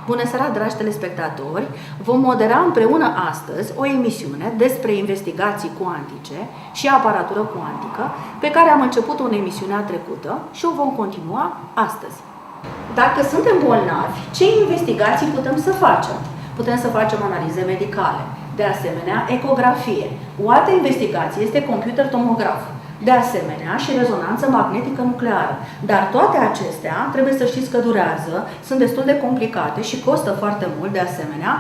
Bună seara, dragi telespectatori! Vom modera împreună astăzi o emisiune despre investigații cuantice și aparatură cuantică, pe care am început-o în emisiunea trecută și o vom continua astăzi. Dacă suntem bolnavi, ce investigații putem să facem? Putem să facem analize medicale, de asemenea ecografie. O altă investigație este computer tomograf, de asemenea și rezonanță magnetică nucleară. Dar toate acestea, trebuie să știți că durează, sunt destul de complicate și costă foarte mult de asemenea.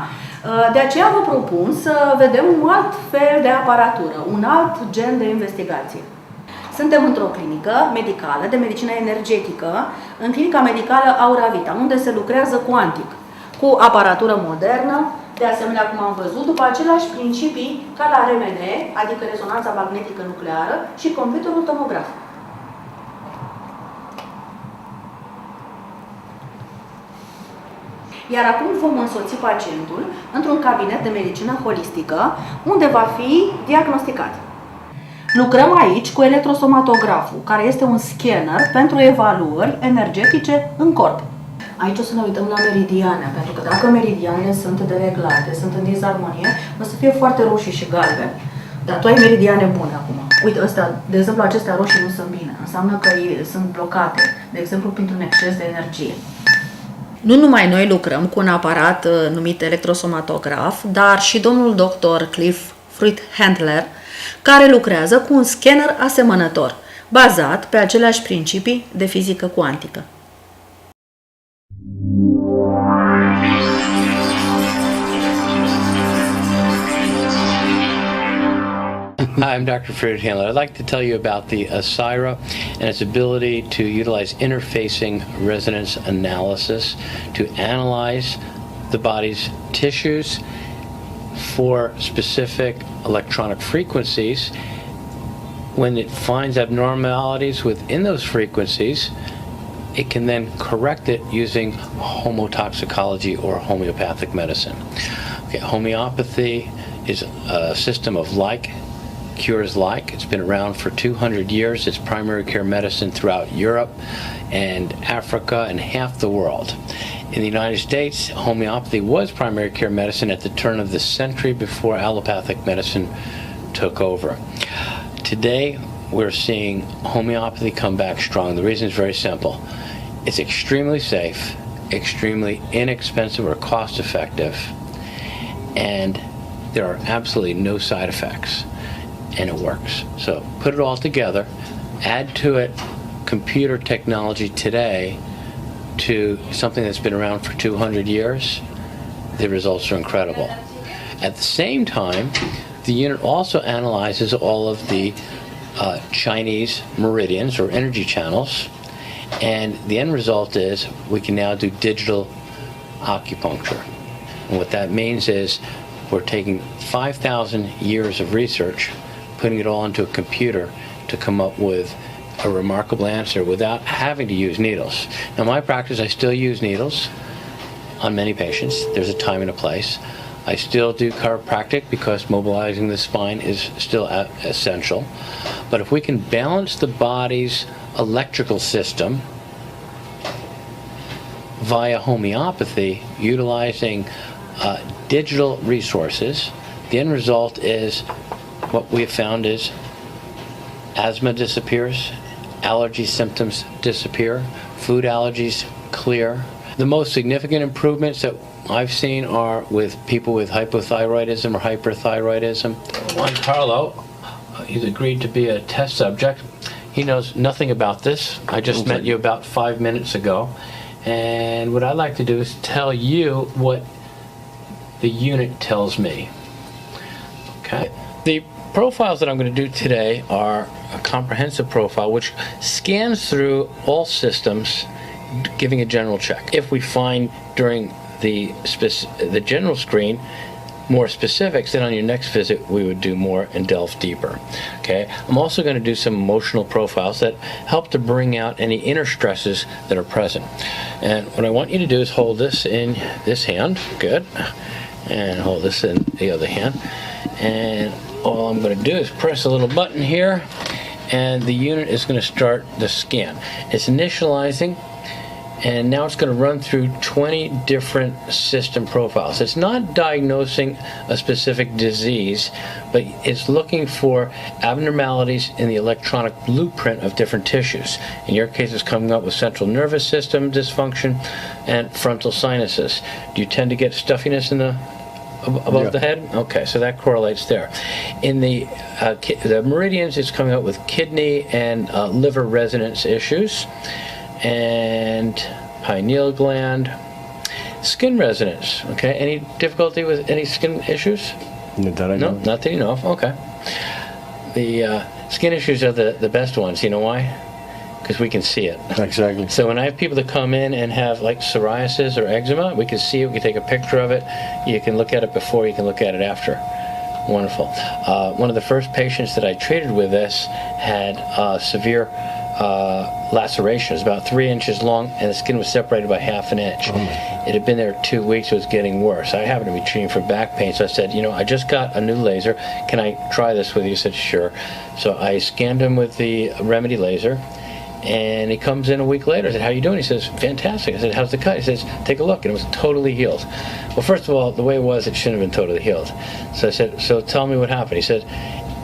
De aceea vă propun să vedem un alt fel de aparatură, un alt gen de investigație. Suntem într-o clinică medicală de medicină energetică, în clinica medicală Aura Vita, unde se lucrează cuantic, cu aparatură modernă, de asemenea, cum am văzut, după aceleași principii ca la RMN, adică rezonanța magnetică nucleară, și computerul tomograf. Iar acum vom însoți pacientul într-un cabinet de medicină holistică, unde va fi diagnosticat. Lucrăm aici cu electrosomatograful, care este un scanner pentru evaluări energetice în corp. Aici o să ne uităm la meridiane, pentru că dacă meridianele sunt dereglate, sunt în disarmonie, o să fie foarte roșii și galbeni. Dar tu ai meridiane bune acum. Uite, astea, de exemplu, acestea roșii nu sunt bine. Înseamnă că sunt blocate, de exemplu, printr-un exces de energie. Nu numai noi lucrăm cu un aparat numit electrosomatograf, dar și domnul dr. Cliff Handler, care lucrează cu un scanner asemănător, bazat pe aceleași principii de fizică cuantică. Hi, I'm Dr. Handler. I'd like to tell you about the Asyra and its ability to utilize interfacing resonance analysis to analyze the body's tissues for specific electronic frequencies. When it finds abnormalities within those frequencies, it can then correct it using homotoxicology or homeopathic medicine. Okay, homeopathy is a system of like cures like. It's been around for 200 years. It's primary care medicine throughout Europe and Africa and half the world. In the United States, homeopathy was primary care medicine at the turn of the century before allopathic medicine took over. Today, we're seeing homeopathy come back strong. The reason is very simple. It's extremely safe, extremely inexpensive or cost effective, and there are absolutely no side effects. And it works. So put it all together, add to it computer technology today to something that's been around for 200 years, the results are incredible. At the same time, the unit also analyzes all of the Chinese meridians or energy channels, and the end result is we can now do digital acupuncture. And what that means is we're taking 5,000 years of research, putting it all into a computer to come up with a remarkable answer without having to use needles. Now, in my practice, I still use needles on many patients. There's a time and a place. I still do chiropractic because mobilizing the spine is still essential. But if we can balance the body's electrical system via homeopathy, utilizing digital resources, the end result is what we have found is asthma disappears, allergy symptoms disappear, food allergies clear. The most significant improvements that I've seen are with people with hypothyroidism or hyperthyroidism. Juan Carlo, he's agreed to be a test subject. He knows nothing about this. I just met you about 5 minutes ago. And what I'd like to do is tell you what the unit tells me. Okay. The profiles that I'm going to do today are a comprehensive profile which scans through all systems, giving a general check. If we find during the general screen more specifics, then on your next visit we would do more and delve deeper. Okay. I'm also going to do some emotional profiles that help to bring out any inner stresses that are present. And what I want you to do is hold this in this hand, good, and hold this in the other hand. And all I'm going to do is press a little button here, and the unit is going to start the scan. It's initializing, and now it's going to run through 20 different system profiles. It's not diagnosing a specific disease, but it's looking for abnormalities in the electronic blueprint of different tissues. In your case, it's coming up with central nervous system dysfunction and frontal sinuses. Do you tend to get stuffiness in the above the head? Okay, so that correlates there. In the meridians, it's coming up with kidney and liver resonance issues, and pineal gland, skin resonance. Okay, any difficulty with any skin issues? Not that I know. No, not that you know of. Okay. The skin issues are the best ones. You know why? Because we can see it. Exactly. So when I have people that come in and have like psoriasis or eczema, we can see it, we can take a picture of it, you can look at it before, you can look at it after. Wonderful. One of the first patients that I treated with this had severe lacerations, about 3 inches long, and the skin was separated by half an inch. It had been there 2 weeks, it was getting worse. I happened to be treating for back pain, so I said, I just got a new laser, can I try this with you? He said, sure. So I scanned him with the remedy laser, and he comes in a week later. I said, how you doing? He says, fantastic. I said, how's the cut? He says, take a look. And it was totally healed. Well, first of all, the way it was, it shouldn't have been totally healed. So I said, so tell me what happened. He said,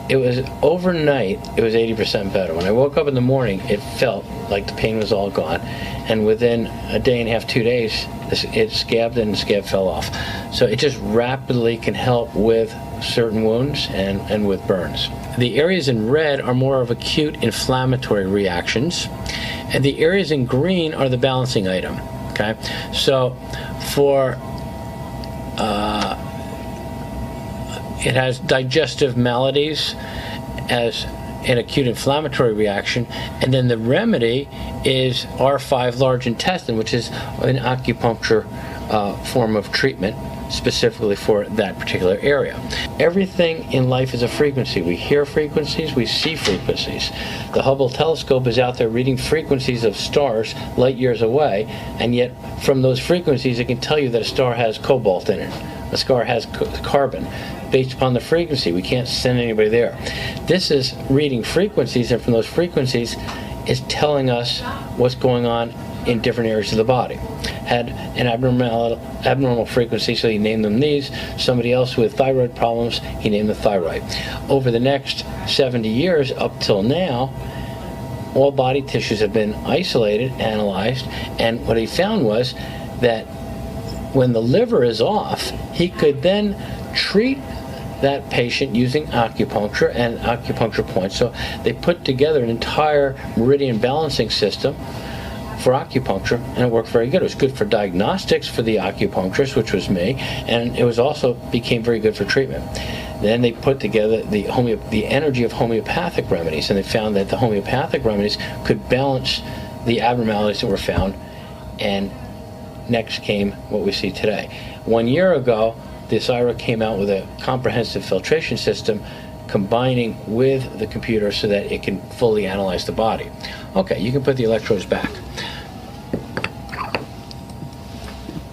it was overnight, it was 80% better. When I woke up in the morning, it felt like the pain was all gone. And within a day and a half, 2 days, it scabbed and the scab fell off. So it just rapidly can help with certain wounds and with burns. The areas in red are more of acute inflammatory reactions, and the areas in green are the balancing item. Okay, so for it has digestive maladies as an acute inflammatory reaction, and then the remedy is R5 large intestine, which is an acupuncture form of treatment specifically for that particular area. Everything in life is a frequency. We hear frequencies, we see frequencies. The Hubble telescope is out there reading frequencies of stars light years away, and yet from those frequencies it can tell you that a star has cobalt in it, a star has carbon. Based upon the frequency, we can't send anybody there. This is reading frequencies, and from those frequencies is telling us what's going on in different areas of the body. Had an abnormal frequency, so he named them these. Somebody else with thyroid problems, he named the thyroid. Over the next 70 years up till now, all body tissues have been isolated, analyzed, and what he found was that when the liver is off, he could then treat that patient using acupuncture and acupuncture points. So they put together an entire meridian balancing system for acupuncture, and it worked very good. It was good for diagnostics for the acupuncturist, which was me, and it was also became very good for treatment. Then they put together the energy of homeopathic remedies, and they found that the homeopathic remedies could balance the abnormalities that were found, and next came what we see today. 1 year ago, the IRA came out with a comprehensive filtration system combining with the computer so that it can fully analyze the body. Okay, you can put the electrodes back.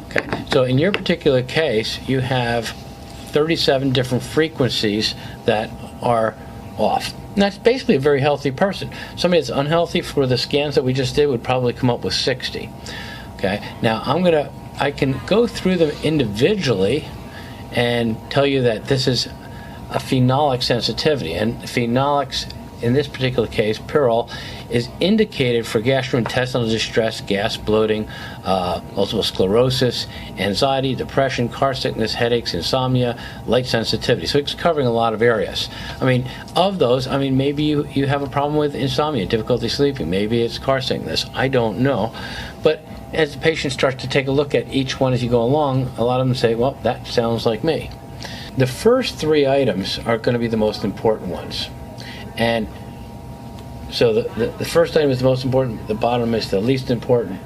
Okay, so in your particular case, you have 37 different frequencies that are off. And that's basically a very healthy person. Somebody that's unhealthy for the scans that we just did would probably come up with 60. Okay, now I can go through them individually and tell you that this is a phenolic sensitivity, and phenolics in this particular case, pyrrole, is indicated for gastrointestinal distress, gas, bloating, multiple sclerosis, anxiety, depression, car sickness, headaches, insomnia, light sensitivity. So it's covering a lot of areas. I mean, of those, maybe you have a problem with insomnia, difficulty sleeping, maybe it's car sickness, I don't know. But as the patient starts to take a look at each one as you go along, a lot of them say, well, that sounds like me. The first three items are going to be the most important ones. And so the first item is the most important, the bottom is the least important.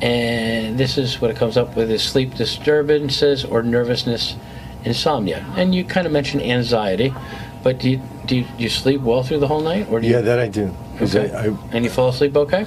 And this is what it comes up with, is sleep disturbances or nervousness, insomnia. And you kind of mentioned anxiety, but do you sleep well through the whole night? Or do you, yeah, that I do. Okay. And you fall asleep okay?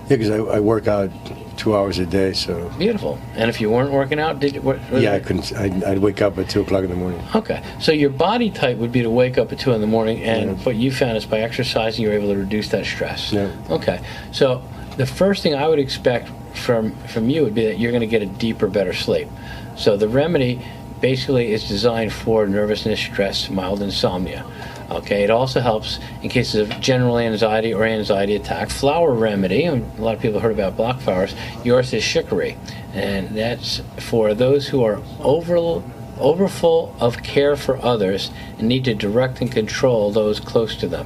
Yeah, because I work out 2 hours a day, so. Beautiful. And if you weren't working out, did you? Yeah, I couldn't. I'd wake up at 2 o'clock in the morning. Okay, so your body type would be to wake up at 2 in the morning, and what you found is by exercising, you're able to reduce that stress. Yeah. Okay, so the first thing I would expect from you would be that you're going to get a deeper, better sleep. So the remedy basically is designed for nervousness, stress, mild insomnia. Okay, it also helps in cases of general anxiety or anxiety attack. Flower remedy, and a lot of people heard about black flowers. Yours is chicory, and that's for those who are overfull of care for others and need to direct and control those close to them.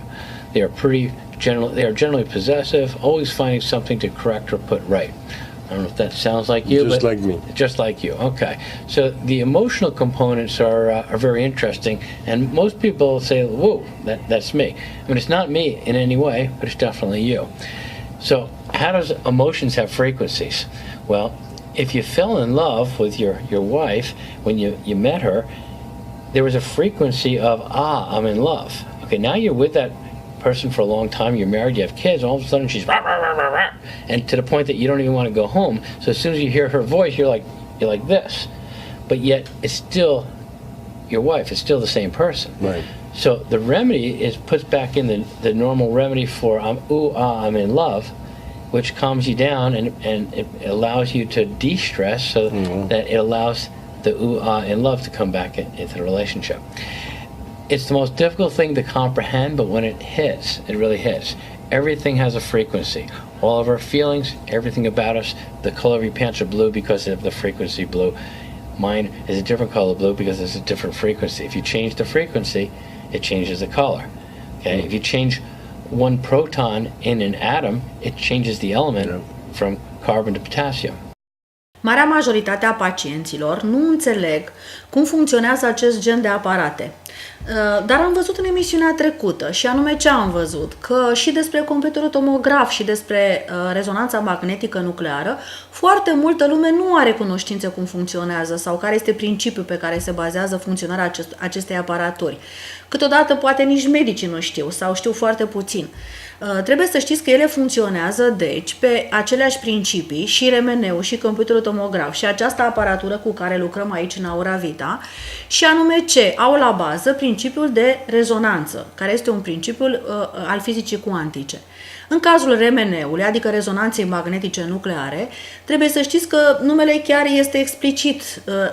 They are generally possessive, always finding something to correct or put right. I don't know if that sounds like you. Just like me. Just like you. Okay. So the emotional components are very interesting, and most people say, "Whoa, that's me." I mean, it's not me in any way, but it's definitely you. So how does emotions have frequencies? Well, if you fell in love with your wife when you met her, there was a frequency of, I'm in love. Okay, now you're with that person for a long time, you're married, you have kids, all of a sudden she's rah, rah, rah, rah, rah, and to the point that you don't even want to go home. So as soon as you hear her voice, you're like this. But yet it's still your wife, it's still the same person. Right. So the remedy puts back in the normal remedy for I'm in love, which calms you down and it allows you to de-stress so that it allows the in love to come back into the relationship. It's the most difficult thing to comprehend, but when it hits, it really hits. Everything has a frequency. All of our feelings, everything about us, the color of your pants are blue because of the frequency blue. Mine is a different color blue because it's a different frequency. If you change the frequency, it changes the color. Okay? If you change one proton in an atom, it changes the element from carbon to potassium. Marea majoritate a pacienților nu înțeleg cum funcționează acest gen de aparate. Dar am văzut în emisiunea trecută, și anume ce am văzut? Că și despre computerul tomograf și despre rezonanța magnetică nucleară, foarte multă lume nu are cunoștințe cum funcționează sau care este principiul pe care se bazează funcționarea acestei aparaturi. Câteodată poate nici medicii nu știu sau știu foarte puțin. Trebuie să știți că ele funcționează, deci, pe aceleași principii, și RMN-ul, și computerul tomograf, și această aparatură cu care lucrăm aici în Aura Vita, și anume ce? Au la bază principiul de rezonanță, care este un principiu al fizicii cuantice. În cazul RMN-ului, adică rezonanței magnetice nucleare, trebuie să știți că numele chiar este explicit,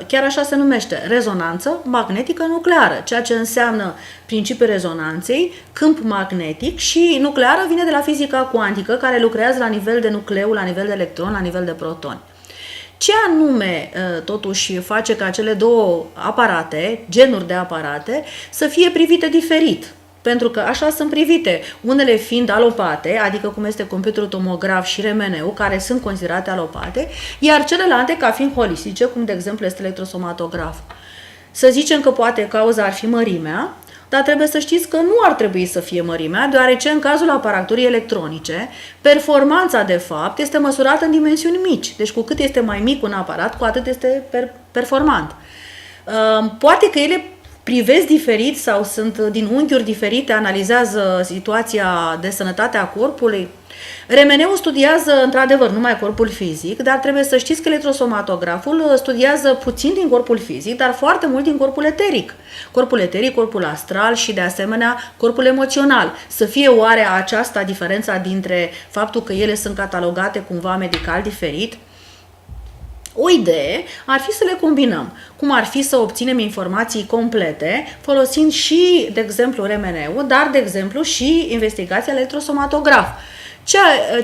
chiar așa se numește, rezonanță magnetică nucleară, ceea ce înseamnă principiul rezonanței, câmp magnetic, și nucleară vine de la fizica cuantică, care lucrează la nivel de nucleu, la nivel de electron, la nivel de protoni. Ce anume totuși face ca cele două aparate, genuri de aparate, să fie privite diferit? Pentru că așa sunt privite, unele fiind alopate, adică cum este computerul tomograf și RMN-ul, care sunt considerate alopate, iar celelalte ca fiind holistice, cum de exemplu este electrosomatograf. Să zicem că poate cauza ar fi mărimea, dar trebuie să știți că nu ar trebui să fie mărimea, deoarece în cazul aparaturii electronice, performanța de fapt este măsurată în dimensiuni mici. Deci cu cât este mai mic un aparat, cu atât este performant. Poate că ele privesc diferit sau sunt din unghiuri diferite, analizează situația de sănătate a corpului. RMN-ul studiază într-adevăr numai corpul fizic, dar trebuie să știți că electrosomatograful studiază puțin din corpul fizic, dar foarte mult din corpul eteric. Corpul eteric, corpul astral și de asemenea corpul emoțional. Să fie oare aceasta diferența dintre faptul că ele sunt catalogate cumva medical diferit? O idee ar fi să le combinăm, cum ar fi să obținem informații complete folosind și, de exemplu, RMN-ul, dar, de exemplu, și investigația electrosomatograf.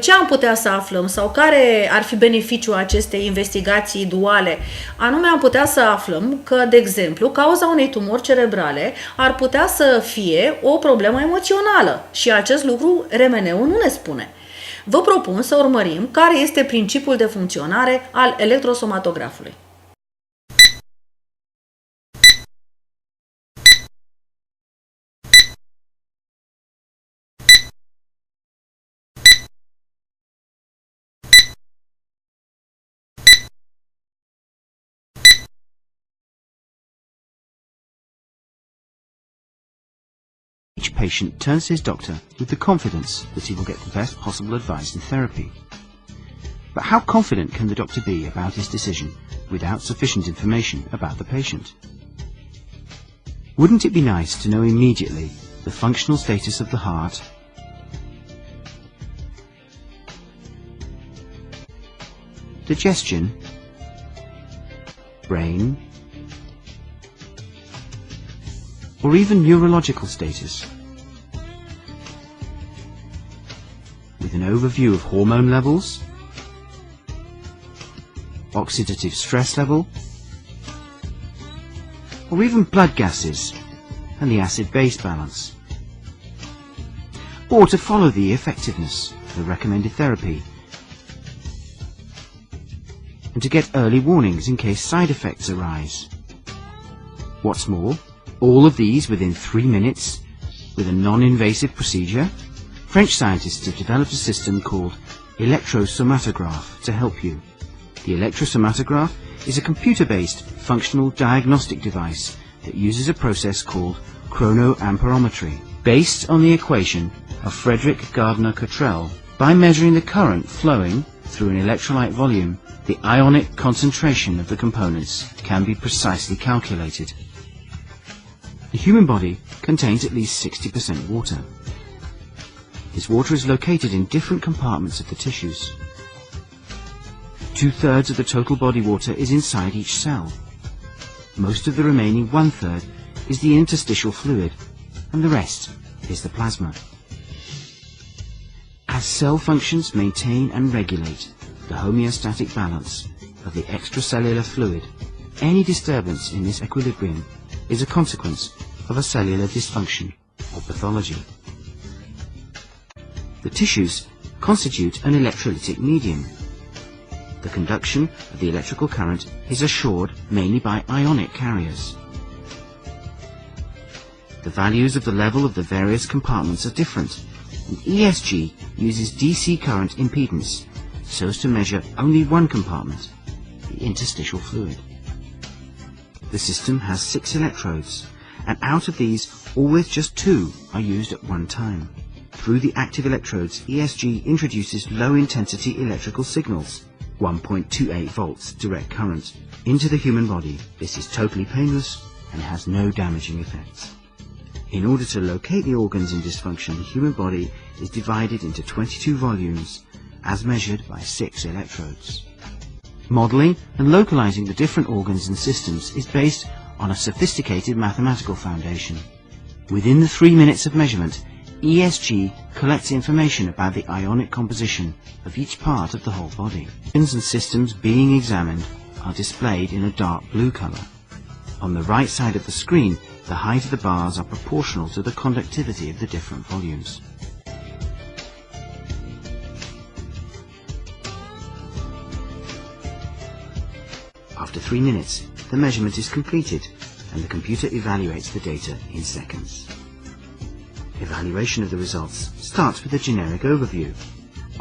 Ce am putea să aflăm sau care ar fi beneficiul acestei investigații duale? Anume, am putea să aflăm că, de exemplu, cauza unei tumori cerebrale ar putea să fie o problemă emoțională și acest lucru RMN-ul nu ne spune. Vă propun să urmărim care este principiul de funcționare al electrosomatografului. Each patient turns to his doctor with the confidence that he will get the best possible advice and therapy. But how confident can the doctor be about his decision without sufficient information about the patient? Wouldn't it be nice to know immediately the functional status of the heart, digestion, brain, or even neurological status. With an overview of hormone levels, oxidative stress level, or even blood gases and the acid-base balance. Or to follow the effectiveness of the recommended therapy, and to get early warnings in case side effects arise. What's more, all of these within 3 minutes with a non-invasive procedure. French scientists have developed a system called Electro to help you. The electrosomatograph is a computer-based functional diagnostic device that uses a process called chronoamperometry, based on the equation of Frederick Gardner-Cottrell. By measuring the current flowing through an electrolyte volume, the ionic concentration of the components can be precisely calculated. The human body contains at least 60% water. This water is located in different compartments of the tissues. 2/3 of the total body water is inside each cell. Most of the remaining 1/3 is the interstitial fluid, and the rest is the plasma. As cell functions maintain and regulate the homeostatic balance of the extracellular fluid, any disturbance in this equilibrium is a consequence of a cellular dysfunction or pathology. The tissues constitute an electrolytic medium. The conduction of the electrical current is assured mainly by ionic carriers. The values of the level of the various compartments are different, and ESG uses DC current impedance so as to measure only one compartment, the interstitial fluid. The system has 6 electrodes, and out of these, always just 2 are used at one time. Through the active electrodes, ESG introduces low-intensity electrical signals, 1.28 volts direct current, into the human body. This is totally painless and has no damaging effects. In order to locate the organs in dysfunction, the human body is divided into 22 volumes, as measured by 6 electrodes. Modeling and localizing the different organs and systems is based on a sophisticated mathematical foundation. Within the 3 minutes of measurement, ESG collects information about the ionic composition of each part of the whole body. Organs and systems being examined are displayed in a dark blue color. On the right side of the screen, the height of the bars are proportional to the conductivity of the different volumes. After 3 minutes, the measurement is completed and the computer evaluates the data in seconds. Evaluation of the results starts with a generic overview.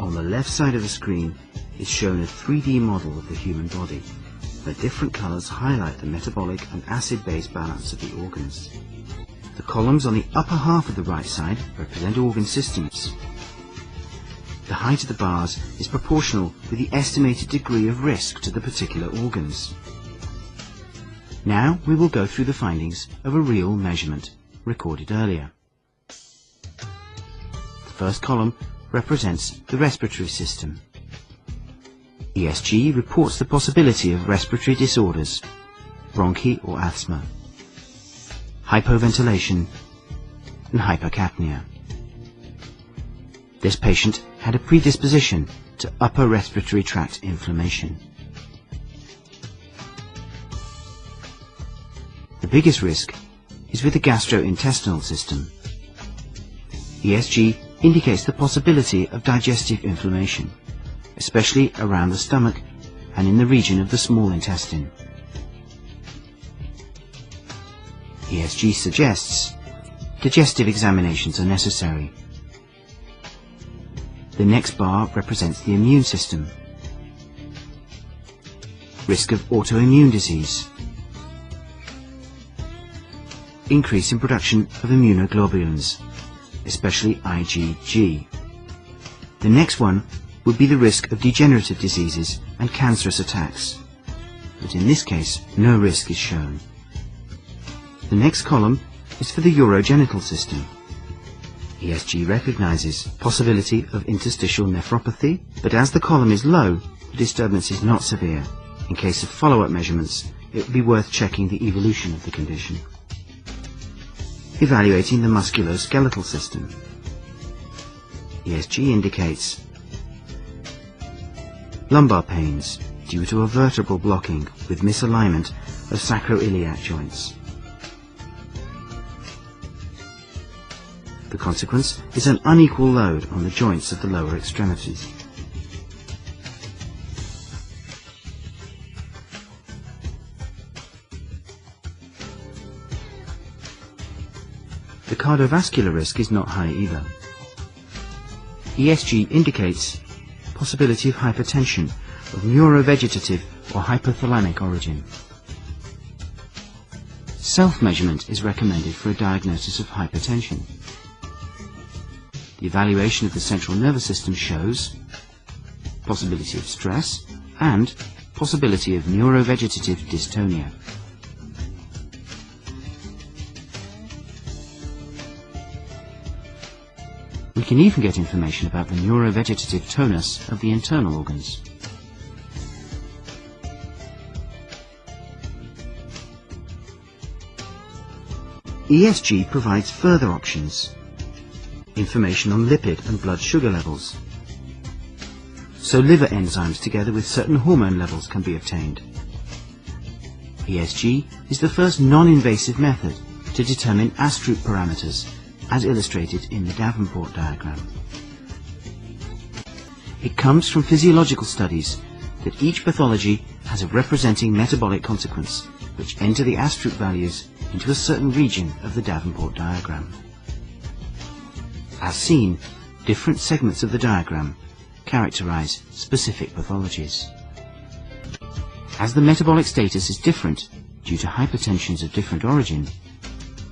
On the left side of the screen is shown a 3D model of the human body, where different colors highlight the metabolic and acid-base balance of the organs. The columns on the upper half of the right side represent organ systems. The height of the bars is proportional with the estimated degree of risk to the particular organs. Now we will go through the findings of a real measurement recorded earlier. The first column represents the respiratory system. ESG reports the possibility of respiratory disorders, bronchi or asthma, hypoventilation, and hypercapnia. This patient had a predisposition to upper respiratory tract inflammation. The biggest risk is with the gastrointestinal system. ESG indicates the possibility of digestive inflammation, especially around the stomach and in the region of the small intestine. ESG suggests digestive examinations are necessary. The next bar represents the immune system. Risk of autoimmune disease. Increase in production of immunoglobulins, especially IgG. The next one would be the risk of degenerative diseases and cancerous attacks, but in this case no risk is shown. The next column is for the urogenital system. ESG recognizes possibility of interstitial nephropathy, but as the column is low, the disturbance is not severe, in case of follow-up measurements, it would be worth checking the evolution of the condition. Evaluating the musculoskeletal system. ESG indicates lumbar pains due to a vertebral blocking with misalignment of sacroiliac joints. The consequence is an unequal load on the joints of the lower extremities. The cardiovascular risk is not high either. ESG indicates possibility of hypertension of neurovegetative or hypothalamic origin. Self-measurement is recommended for a diagnosis of hypertension. The evaluation of the central nervous system shows possibility of stress and possibility of neurovegetative dystonia. We can even get information about the neurovegetative tonus of the internal organs. ESG provides further options. Information on lipid and blood sugar levels. So liver enzymes together with certain hormone levels can be obtained. ESG is the first non-invasive method to determine Astrup parameters, as illustrated in the Davenport diagram. It comes from physiological studies that each pathology has a representing metabolic consequence, which enter the Astrup values into a certain region of the Davenport diagram. As seen, different segments of the diagram characterize specific pathologies. As the metabolic status is different due to hypertensions of different origin,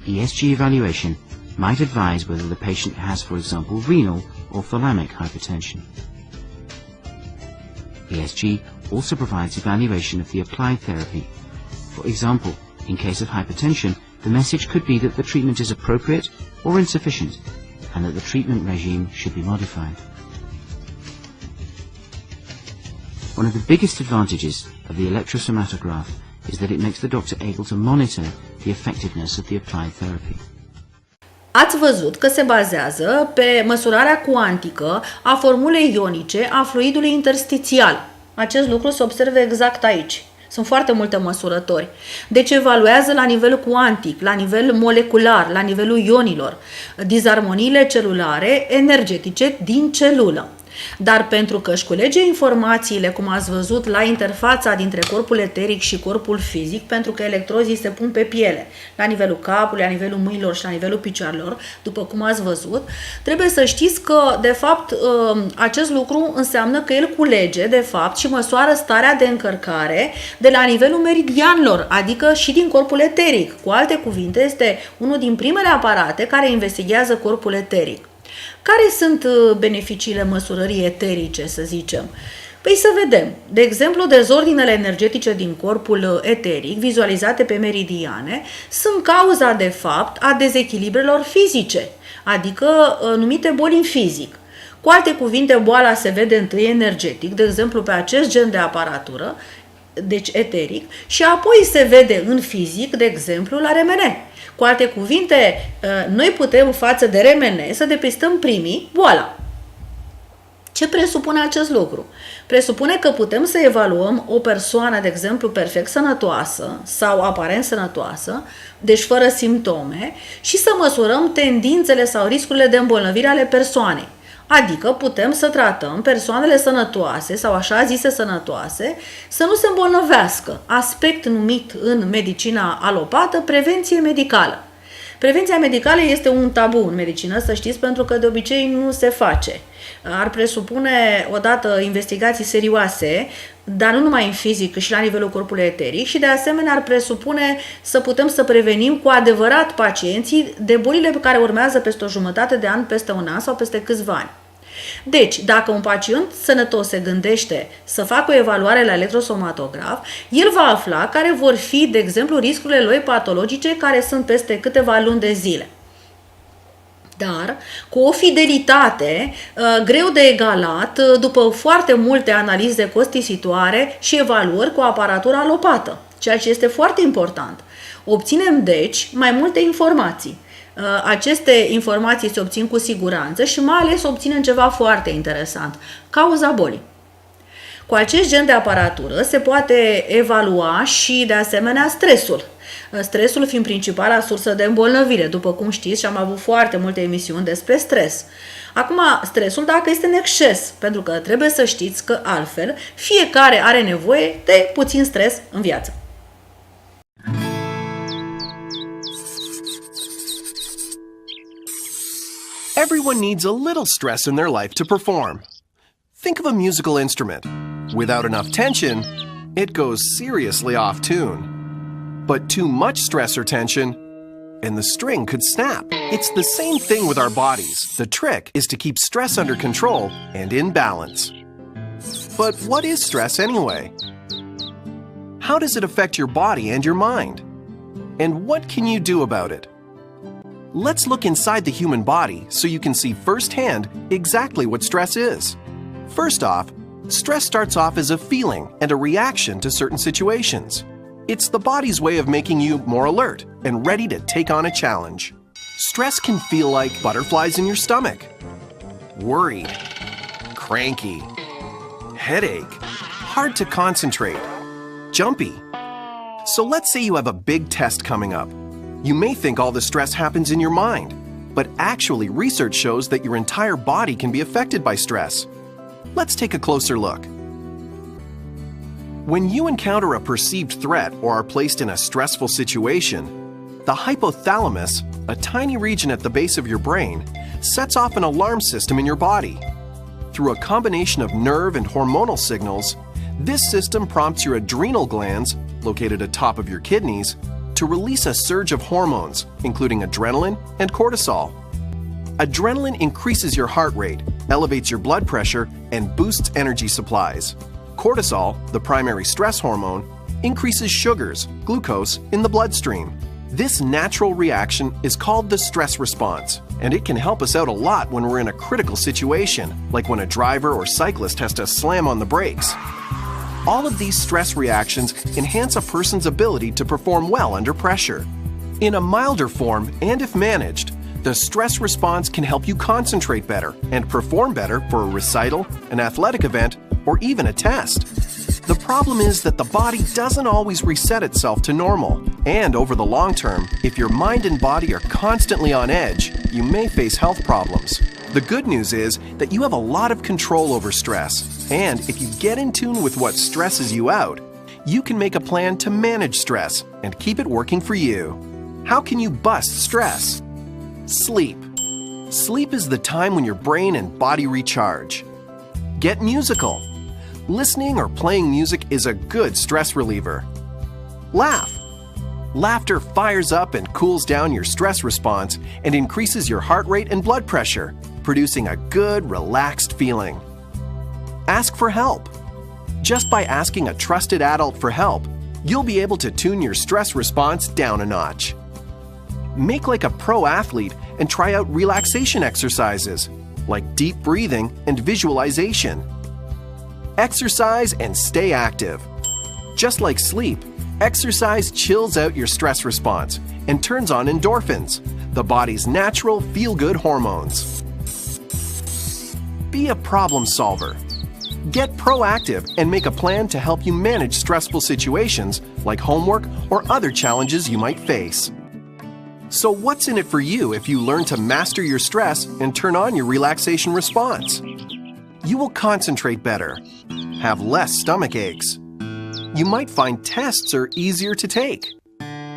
ESG evaluation might advise whether the patient has, for example, renal or thalamic hypertension. ESG also provides evaluation of the applied therapy. For example, in case of hypertension, the message could be that the treatment is appropriate or insufficient, and that the treatment regime should be modified. One of the biggest advantages of the electrosomatograph is that it makes the doctor able to monitor the effectiveness of the applied therapy. Ați văzut că se bazează pe măsurarea cuantică a formulei ionice a fluidului interstițial. Acest lucru se observă exact aici. Sunt foarte multe măsurători. Deci evaluează la nivel cuantic, la nivel molecular, la nivelul ionilor, disarmoniile celulare energetice din celulă. Dar pentru că își culege informațiile, cum ați văzut, la interfața dintre corpul eteric și corpul fizic, pentru că electrozii se pun pe piele, la nivelul capului, la nivelul mâinilor și la nivelul picioarelor, după cum ați văzut, trebuie să știți că, de fapt, acest lucru înseamnă că el culege, de fapt, și măsoară starea de încărcare de la nivelul meridianilor, adică și din corpul eteric. Cu alte cuvinte, este unul din primele aparate care investigează corpul eteric. Care sunt beneficiile măsurării eterice, să zicem? Păi să vedem. De exemplu, dezordinele energetice din corpul eteric, vizualizate pe meridiane, sunt cauza, de fapt, a dezechilibrelor fizice, adică numite boli în fizic. Cu alte cuvinte, boala se vede întâi energetic, de exemplu pe acest gen de aparatură, deci eteric, și apoi se vede în fizic, de exemplu, la RMN. Cu alte cuvinte, noi putem, față de RMN, să depistăm primii boala. Ce presupune acest lucru? Presupune că putem să evaluăm o persoană, de exemplu, perfect sănătoasă sau aparent sănătoasă, deci fără simptome, și să măsurăm tendințele sau riscurile de îmbolnăvire ale persoanei. Adică putem să tratăm persoanele sănătoase sau așa zise sănătoase să nu se îmbolnăvească, aspect numit în medicina alopată prevenție medicală. Prevenția medicală este un tabu în medicină, să știți, pentru că de obicei nu se face. Ar presupune odată investigații serioase, dar nu numai în fizic, și la nivelul corpului eteric, și de asemenea ar presupune să putem să prevenim cu adevărat pacienții de bolile pe care urmează peste o jumătate de an, peste un an sau peste câțiva ani. Deci, dacă un pacient sănătos se gândește să facă o evaluare la electrosomatograf, el va afla care vor fi, de exemplu, riscurile lui patologice care sunt peste câteva luni de zile. dar cu o fidelitate greu de egalat după foarte multe analize costisitoare și evaluări cu aparatură alopată, ceea ce este foarte important. Obținem, deci, mai multe informații. Aceste informații se obțin cu siguranță și mai ales obținem ceva foarte interesant, cauza bolii. Cu acest gen de aparatură se poate evalua și, de asemenea, stresul. Stresul fiind principala sursă de îmbolnăvire, după cum știți, și am avut foarte multe emisiuni despre stres. Acum, stresul dacă este în exces, pentru că trebuie să știți că altfel fiecare are nevoie de puțin stres în viață. Everyone needs a little stress in their life to perform. Think of a musical instrument. Without enough tension, it goes seriously off tune. But too much stress or tension, and the string could snap. It's the same thing with our bodies. The trick is to keep stress under control and in balance. But what is stress anyway? How does it affect your body and your mind? And what can you do about it? Let's look inside the human body so you can see firsthand exactly what stress is. First off, stress starts off as a feeling and a reaction to certain situations. It's the body's way of making you more alert and ready to take on a challenge. Stress can feel like butterflies in your stomach, worried, cranky, headache, hard to concentrate, jumpy. So let's say you have a big test coming up. You may think all the stress happens in your mind, but actually research shows that your entire body can be affected by stress. Let's take a closer look. When you encounter a perceived threat or are placed in a stressful situation, the hypothalamus, a tiny region at the base of your brain, sets off an alarm system in your body. Through a combination of nerve and hormonal signals, this system prompts your adrenal glands, located atop of your kidneys, to release a surge of hormones, including adrenaline and cortisol. Adrenaline increases your heart rate, elevates your blood pressure, and boosts energy supplies. Cortisol, the primary stress hormone, increases sugars, glucose, in the bloodstream. This natural reaction is called the stress response, and it can help us out a lot when we're in a critical situation, like when a driver or cyclist has to slam on the brakes. All of these stress reactions enhance a person's ability to perform well under pressure. In a milder form, and if managed, the stress response can help you concentrate better and perform better for a recital, an athletic event, or even a test. The problem is that the body doesn't always reset itself to normal, and over the long term, if your mind and body are constantly on edge, you may face health problems. The good news is that you have a lot of control over stress, and if you get in tune with what stresses you out, you can make a plan to manage stress and keep it working for you. How can you bust stress? Sleep. Sleep is the time when your brain and body recharge. Get musical. Listening or playing music is a good stress reliever. Laugh. Laughter fires up and cools down your stress response and increases your heart rate and blood pressure, producing a good, relaxed feeling. Ask for help. Just by asking a trusted adult for help, you'll be able to tune your stress response down a notch. Make like a pro athlete and try out relaxation exercises, like deep breathing and visualization. Exercise and stay active. Just like sleep, exercise chills out your stress response and turns on endorphins, the body's natural feel-good hormones. Be a problem solver. Get proactive and make a plan to help you manage stressful situations like homework or other challenges you might face. So what's in it for you if you learn to master your stress and turn on your relaxation response? You will concentrate better, have less stomach aches. You might find tests are easier to take.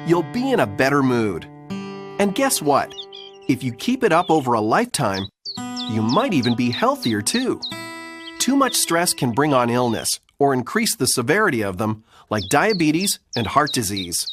You'll be in a better mood. And guess what? If you keep it up over a lifetime, you might even be healthier too. Too much stress can bring on illness or increase the severity of them, like diabetes and heart disease.